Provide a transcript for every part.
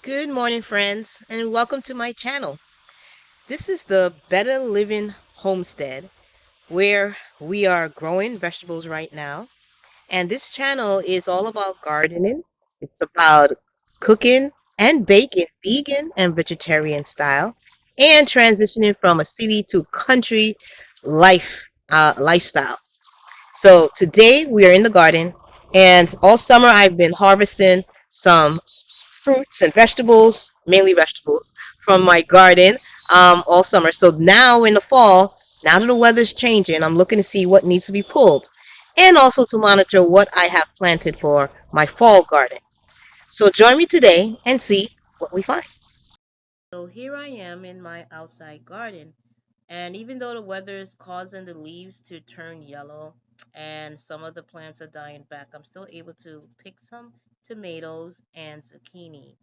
Good morning, friends, and welcome to my channel. This is the Better Living Homestead, where we are growing vegetables right now. And this channel is all about gardening. It's about cooking and baking vegan and vegetarian style, and transitioning from a city to country lifestyle. So today we are in the garden, and all summer I've been harvesting some fruits and vegetables, mainly vegetables, from my garden all summer. So now in the fall, now that the weather's changing, I'm looking to see what needs to be pulled, and also to monitor what I have planted for my fall garden. So join me today and see what we find. So here I am in my outside garden. And even though the weather is causing the leaves to turn yellow and some of the plants are dying back, I'm still able to pick some tomatoes and zucchini.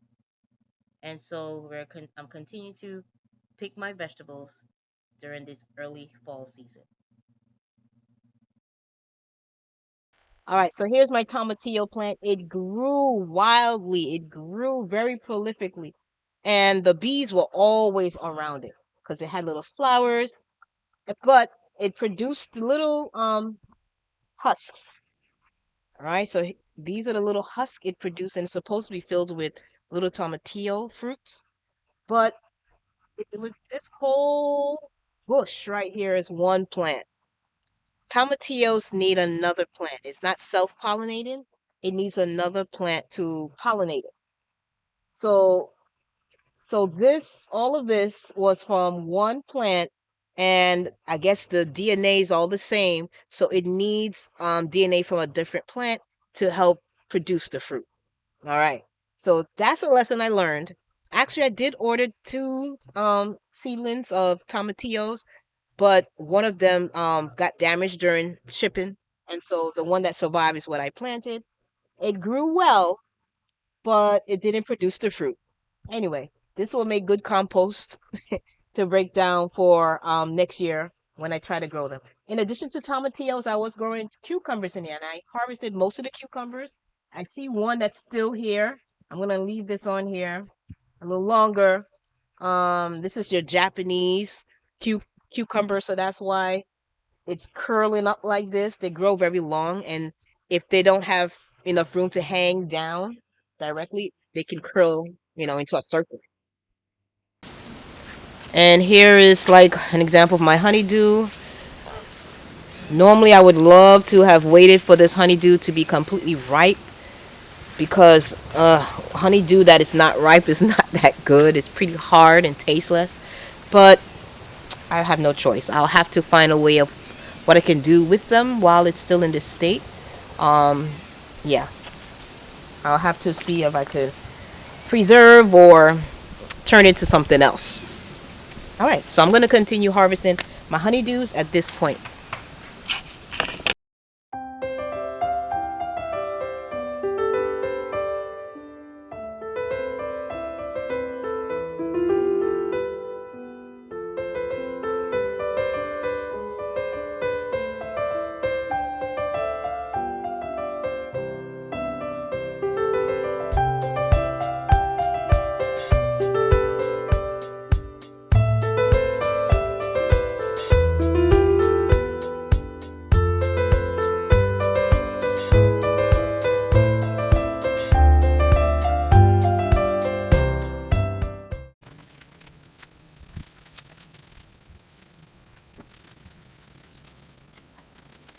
And so I'm continuing to pick my vegetables during this early fall season. All right, so here's my tomatillo plant. It grew wildly. It grew very prolifically. And the bees were always around it because it had little flowers, but it produced little husks. All right, so these are the little husks it produced, and it's supposed to be filled with little tomatillo fruits. But it was this whole bush right here is one plant. Tomatillos need another plant. It's not self-pollinating. It needs another plant to pollinate it. So so this all of this was from one plant, and I guess the DNA is all the same. So it needs DNA from a different plant to help produce the fruit. All right. So that's a lesson I learned. Actually, I did order two seedlings of tomatillos, but one of them got damaged during shipping, and so the one that survived is what I planted. It grew well, but it didn't produce the fruit. Anyway, this will make good compost to break down for next year when I try to grow them. In addition to tomatillos, I was growing cucumbers in here, and I harvested most of the cucumbers. I see one that's still here. I'm gonna leave this on here a little longer. This is your Japanese cu- cucumber, so that's why it's curling up like this. They grow very long, and if they don't have enough room to hang down directly, they can curl, into a circle. And here is like an example of my honeydew. Normally, I would love to have waited for this honeydew to be completely ripe because honeydew that is not ripe is not that good. It's pretty hard and tasteless. But I have no choice. I'll have to find a way of what I can do with them while it's still in this state. Um, yeah, I'll have to see if I could preserve or turn into something else. All right, so I'm going to continue harvesting my honeydews at this point.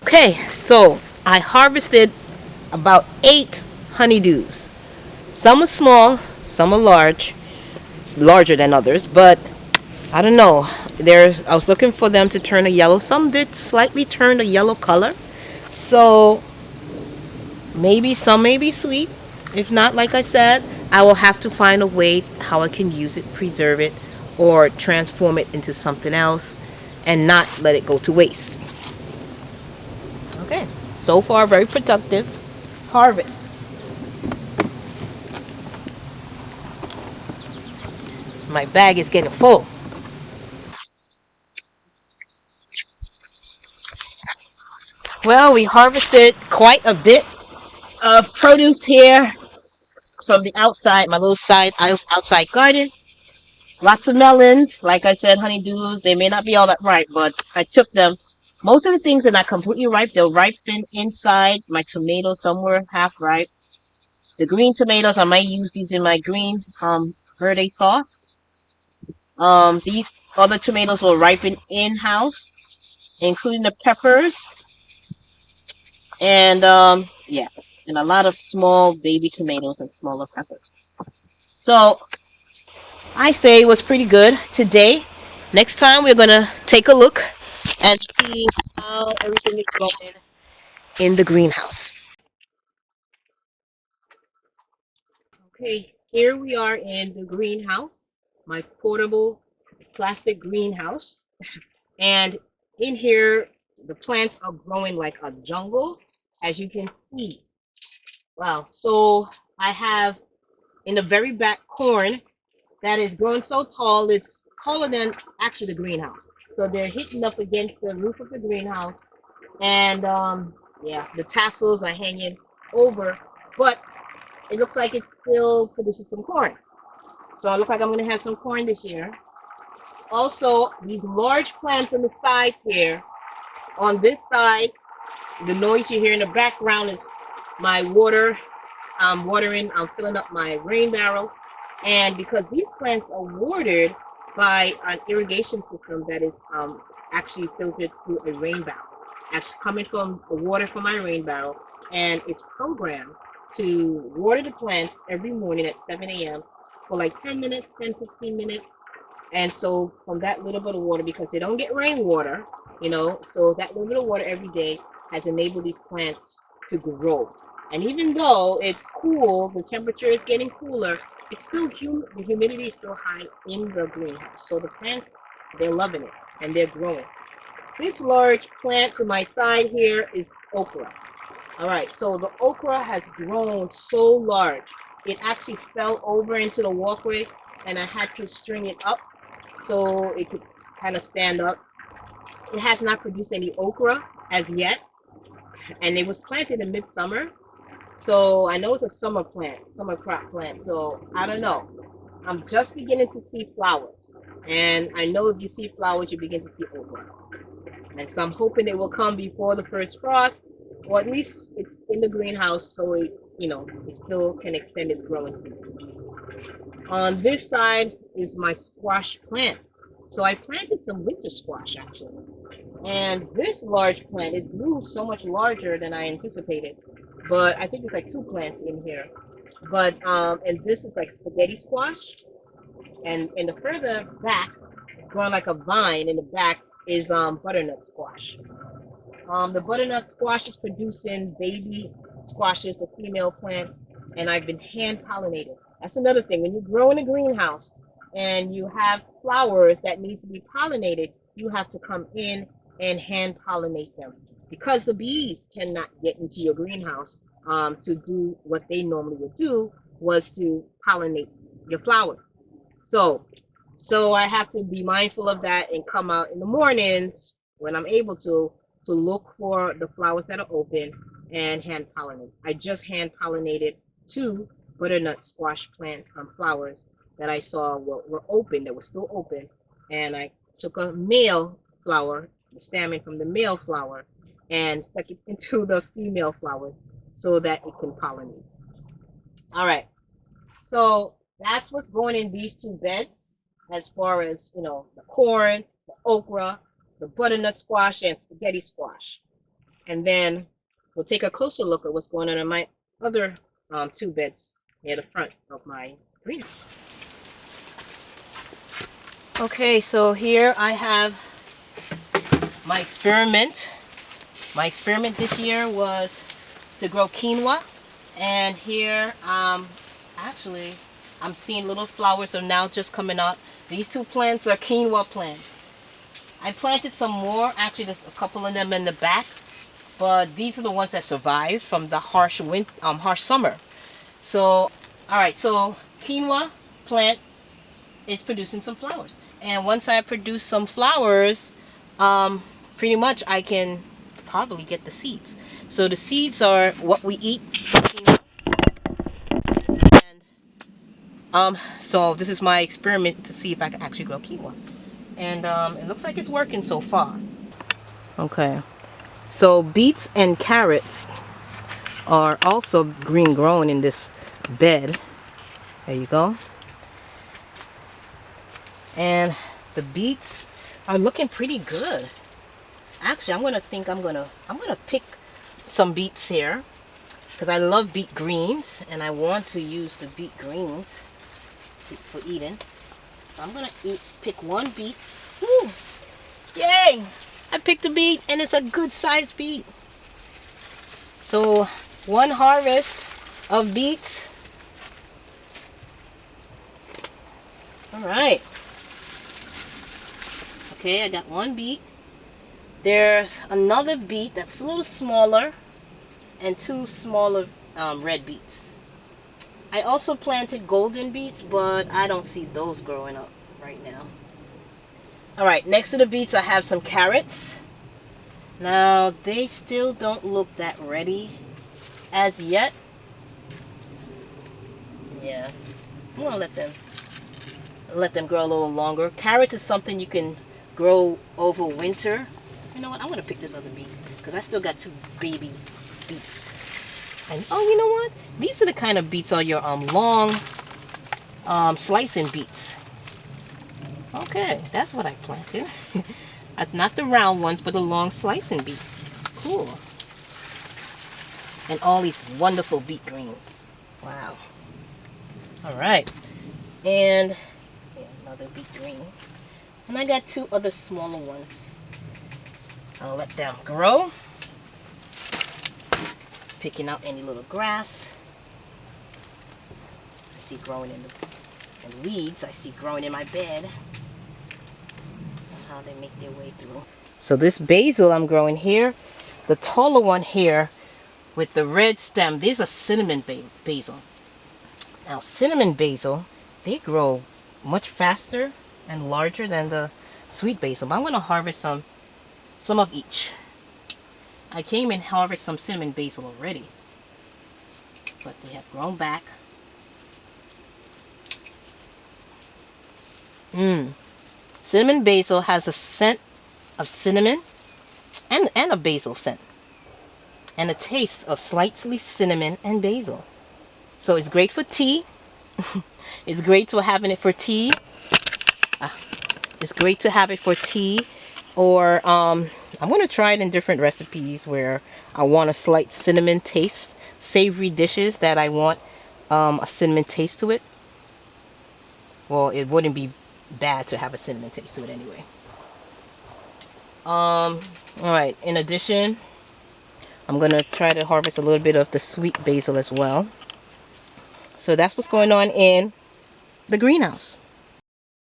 Okay, so I harvested about 8 honeydews. Some are small, some are larger than others, but I don't know. I was looking for them to turn a yellow. Some did slightly turn a yellow color. So maybe some may be sweet. If not, like I said, I will have to find a way how I can use it, preserve it, or transform it into something else and not let it go to waste. Okay, so far very productive harvest. My bag is getting full. Well, we harvested quite a bit of produce here. from the outside, my little outside garden. Lots of melons. Like I said, honeydews. They may not be all that ripe, but I took them. Most of the things are not completely ripe. They'll ripen inside. My tomatoes, some were half ripe. The green tomatoes, I might use these in my green verde sauce. These other tomatoes will ripen in-house, including the peppers. And yeah, and a lot of small baby tomatoes and smaller peppers. So I say it was pretty good today. Next time we're gonna take a look and see how everything is going in the greenhouse. Okay, here we are in the greenhouse, my portable plastic greenhouse. And in here, the plants are growing like a jungle, as you can see. Wow. So I have in the very back corn that is growing so tall, it's taller than actually the greenhouse. So they're hitting up against the roof of the greenhouse. And yeah, the tassels are hanging over, but it looks like it still produces some corn. So it looks like I'm going to have some corn this year. Also, these large plants on the sides here. On this side, the noise you hear in the background is my water. I'm watering, I'm filling up my rain barrel. And because these plants are watered by an irrigation system that is actually filtered through a rain barrel. That's coming from the water from my rain barrel. And it's programmed to water the plants every morning at 7 a.m. for like 10 minutes, 10, 15 minutes. And so from that little bit of water, because they don't get rainwater, so that little bit of water every day has enabled these plants to grow. And even though it's cool, the temperature is getting cooler, it's still the humidity is still high in the greenhouse. So the plants, they're loving it and they're growing. This large plant to my side here is okra. All right, so the okra has grown so large, it actually fell over into the walkway and I had to string it up so it could kind of stand up. It has not produced any okra as yet, and it was planted in midsummer. So I know it's a summer plant, summer crop plant. So I don't know. I'm just beginning to see flowers. And I know if you see flowers, you begin to see okra. And so I'm hoping it will come before the first frost, or at least it's in the greenhouse so it still can extend its growing season. On this side is my squash plants. So I planted some winter squash actually. And this large plant is grew so much larger than I anticipated. But I think there's like two plants in here. But and this is like spaghetti squash. And in the further back, it's growing like a vine. In the back is butternut squash. The butternut squash is producing baby squashes, the female plants, and I've been hand pollinated. That's another thing. When you grow in a greenhouse and you have flowers that needs to be pollinated, you have to come in and hand pollinate them because the bees cannot get into your greenhouse to do what they normally would do was to pollinate your flowers. So I have to be mindful of that and come out in the mornings when I'm able to look for the flowers that are open and hand pollinate. I just hand pollinated two butternut squash plants on flowers that I saw were open, that were still open. And I took a male flower, the stamen from the male flower, and stuck it into the female flowers so that it can pollinate. All right. So that's what's going in these two beds as far as, the corn, the okra, the butternut squash, and spaghetti squash. And then we'll take a closer look at what's going on in my other two beds near the front of my greenhouse. Okay, so here I have my experiment. My experiment this year was to grow quinoa. And here, actually, I'm seeing little flowers are now just coming up. These two plants are quinoa plants. I planted some more. Actually, there's a couple of them in the back. But these are the ones that survived from the harsh summer. So, all right, so quinoa plant is producing some flowers. And once I produce some flowers, pretty much I can probably get the seeds. So the seeds are what we eat from quinoa. And So this is my experiment to see if I can actually grow quinoa. And it looks like it's working so far. Okay. So beets and carrots are also green growing in this bed. There you go. And the beets are looking pretty good. Actually, I'm gonna pick some beets here because I love beet greens and I want to use the beet greens for eating. So I'm gonna pick one beet. Woo! Yay! I picked a beet and it's a good sized beet. So one harvest of beets. All right. Okay, I got one beet. There's another beet that's a little smaller and two smaller red beets. I also planted golden beets, but I don't see those growing up right now. All right, next to the beets, I have some carrots. Now, they still don't look that ready as yet. Yeah, I'm gonna let them grow a little longer. Carrots is something you can grow over winter. You know what? I'm gonna pick this other beet because I still got two baby beets. And oh, you know what? These are the kind of beets are your long slicing beets. Okay, that's what I planted. Not the round ones, but the long slicing beets. Cool. And all these wonderful beet greens. Wow. All right. And another beet green. And I got two other smaller ones. I'll let them grow. Picking out any little grass. I see growing in the weeds. I see growing in my bed. Somehow they make their way through. So this basil I'm growing here, the taller one here with the red stem, these are cinnamon basil. Now cinnamon basil, they grow much faster and larger than the sweet basil. But I'm going to harvest some of each. I came and harvested some cinnamon basil already, but they have grown back. Cinnamon basil has a scent of cinnamon and a basil scent, and a taste of slightly cinnamon and basil. So it's great for tea. It's great to having it for tea. It's great to have it for tea, or I'm going to try it in different recipes where I want a slight cinnamon taste, savory dishes that I want a cinnamon taste to it. Well, it wouldn't be bad to have a cinnamon taste to it anyway. All right, in addition, I'm going to try to harvest a little bit of the sweet basil as well. So that's what's going on in the greenhouse.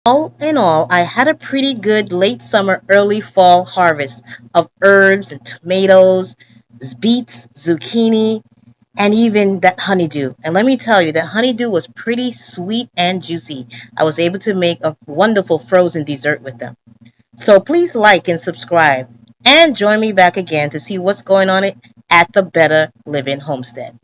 All in all, I had a pretty good late summer, early fall harvest of herbs and tomatoes, beets, zucchini, and even that honeydew. And let me tell you, that honeydew was pretty sweet and juicy. I was able to make a wonderful frozen dessert with them. So please like and subscribe and join me back again to see what's going on at the Better Living Homestead.